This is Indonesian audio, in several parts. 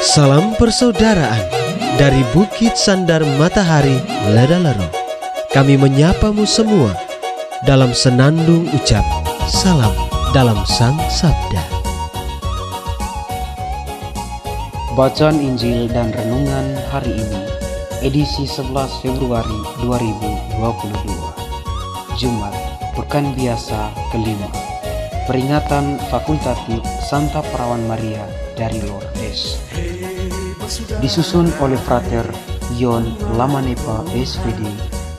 Salam persaudaraan dari Bukit Sandar Matahari Ledalero. Kami menyapamu semua dalam senandung ucap salam dalam Sang Sabda. Bacaan Injil dan Renungan hari ini, edisi 11 Februari 2022, Jumat, Pekan Biasa kelima, peringatan fakultatif Santa Perawan Maria dari Lourdes. Disusun oleh Frater Yon Lamanepa SVD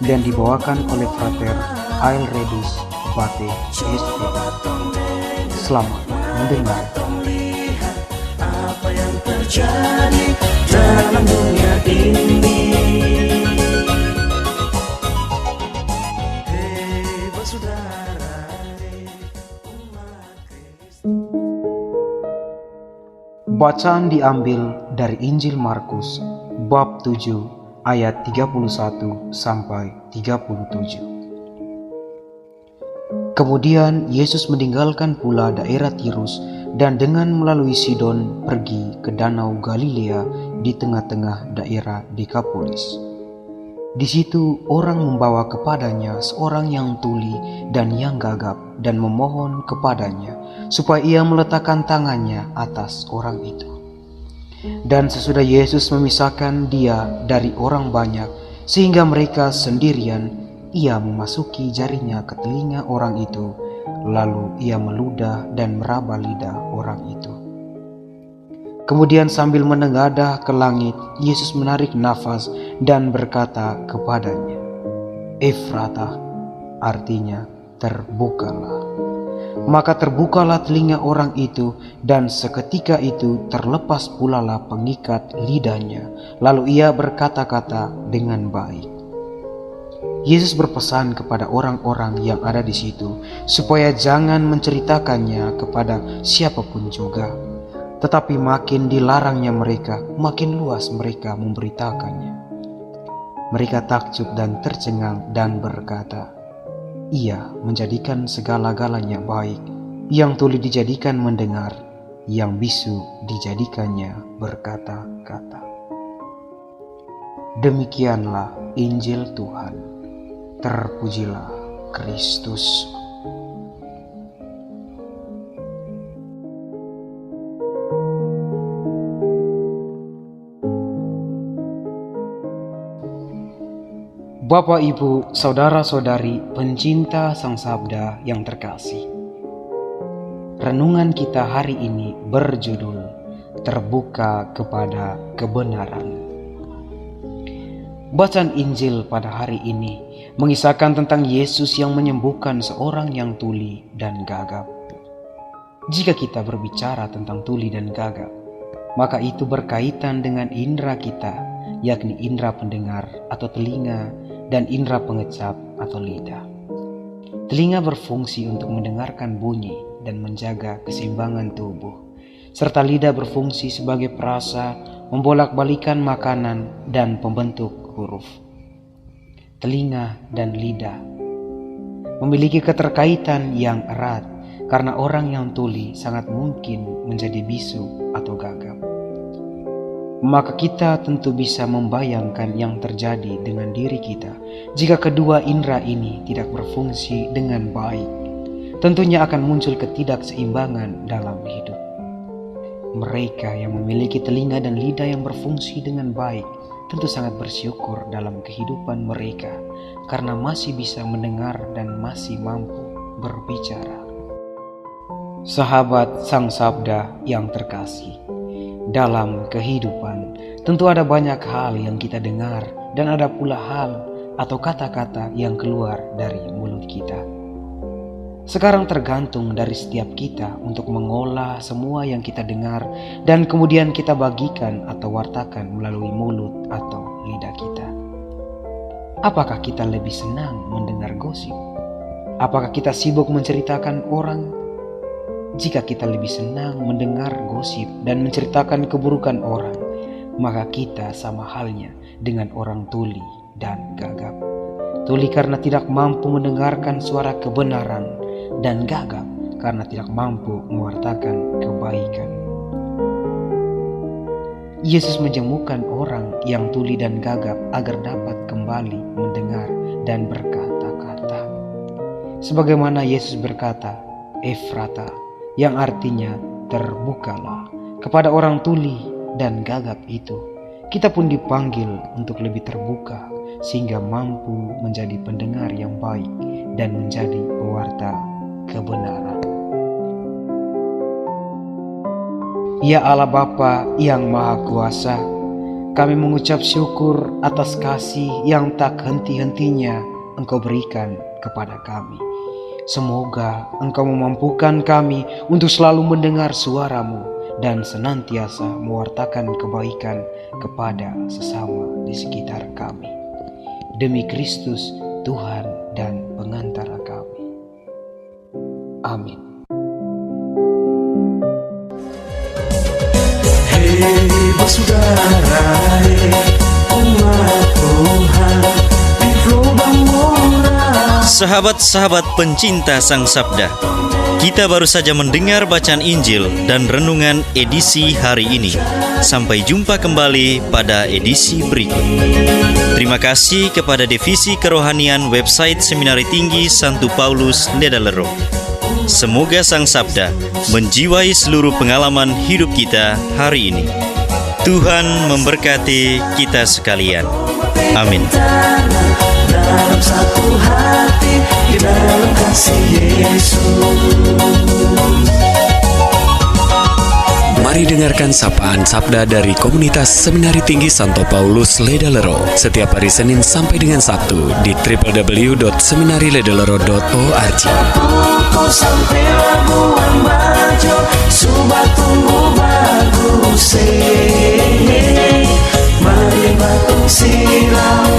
dan dibawakan oleh Frater Aelredis Bate SVD. Selamat mendengarkan. Apa yang terjadi dalam dunia ini? Hei bersaudara, umat Kristus. Bacaan diambil dari Injil Markus bab 7 ayat 31 sampai 37. Kemudian Yesus meninggalkan pula daerah Tirus dan dengan melalui Sidon pergi ke danau Galilea di tengah-tengah daerah Dekapolis. Di situ orang membawa kepadanya seorang yang tuli dan yang gagap dan memohon kepadanya supaya ia meletakkan tangannya atas orang itu. Dan sesudah Yesus memisahkan dia dari orang banyak sehingga mereka sendirian, ia memasuki jarinya ke telinga orang itu, lalu ia meludah dan meraba lidah orang itu. Kemudian sambil menengadah ke langit, Yesus menarik nafas dan berkata kepadanya, "Efratah," artinya terbukalah. Maka terbukalah telinga orang itu, dan seketika itu terlepas pulalah pengikat lidahnya, lalu ia berkata-kata dengan baik. Yesus berpesan kepada orang-orang yang ada di situ supaya jangan menceritakannya kepada siapapun juga. Tetapi makin dilarangnya mereka, makin luas mereka memberitakannya. Mereka takjub dan tercengang dan berkata, "Ia menjadikan segala-galanya baik, yang tuli dijadikan mendengar, yang bisu dijadikannya berkata-kata." Demikianlah Injil Tuhan. Terpujilah Kristus. Bapak, Ibu, saudara-saudari, pencinta Sang Sabda yang terkasih. Renungan kita hari ini berjudul Terbuka kepada Kebenaran. Bacaan Injil pada hari ini mengisahkan tentang Yesus yang menyembuhkan seorang yang tuli dan gagap. Jika kita berbicara tentang tuli dan gagap, maka itu berkaitan dengan indera kita, yakni indera pendengar atau telinga dan indera pengecap atau lidah. Telinga berfungsi untuk mendengarkan bunyi dan menjaga keseimbangan tubuh, serta lidah berfungsi sebagai perasa, membolak-balikan makanan dan pembentuk huruf. Telinga dan lidah memiliki keterkaitan yang erat karena orang yang tuli sangat mungkin menjadi bisu atau gagap. Maka kita tentu bisa membayangkan yang terjadi dengan diri kita jika kedua indera ini tidak berfungsi dengan baik. Tentunya akan muncul ketidakseimbangan dalam hidup. Mereka yang memiliki telinga dan lidah yang berfungsi dengan baik tentu sangat bersyukur dalam kehidupan mereka karena masih bisa mendengar dan masih mampu berbicara. Sahabat Sang Sabda yang terkasih, dalam kehidupan tentu ada banyak hal yang kita dengar dan ada pula hal atau kata-kata yang keluar dari mulut kita. Sekarang tergantung dari setiap kita untuk mengolah semua yang kita dengar dan kemudian kita bagikan atau wartakan melalui mulut atau lidah kita. Apakah kita lebih senang mendengar gosip? Apakah kita sibuk menceritakan orang? Jika kita lebih senang mendengar gosip dan menceritakan keburukan orang, maka kita sama halnya dengan orang tuli dan gagap. Tuli karena tidak mampu mendengarkan suara kebenaran, dan gagap karena tidak mampu mewartakan kebaikan. Yesus menjemukan orang yang tuli dan gagap agar dapat kembali mendengar dan berkata-kata. Sebagaimana Yesus berkata, Efrata, yang artinya terbukalah, kepada orang tuli dan gagap itu. Kita pun dipanggil untuk lebih terbuka sehingga mampu menjadi pendengar yang baik dan menjadi pewarta kebenaran. Ya Allah Bapa yang Maha Kuasa, kami mengucap syukur atas kasih yang tak henti-hentinya Engkau berikan kepada kami. Semoga Engkau memampukan kami untuk selalu mendengar suara-Mu dan senantiasa mewartakan kebaikan kepada sesama di sekitar kami. Demi Kristus, Tuhan dan pengantara kami. Amin. Hei bersaudara, umat Tuhan di lubang murah. Sahabat-sahabat pencinta Sang Sabda, kita baru saja mendengar bacaan Injil dan renungan edisi hari ini. Sampai jumpa kembali pada edisi berikut. Terima kasih kepada Divisi Kerohanian website Seminari Tinggi Santo Paulus Ledalero. Semoga Sang Sabda menjiwai seluruh pengalaman hidup kita hari ini. Tuhan memberkati kita sekalian. Amin. Dalam satu hati, di dalam kasih Yesus. Mari dengarkan sapaan sabda dari komunitas Seminari Tinggi Santo Paulus Ledalero setiap hari Senin sampai dengan Sabtu di www.seminariledalero.org. Kau sampai labuan bajo, subat tunggu bagus. Mari batung silam.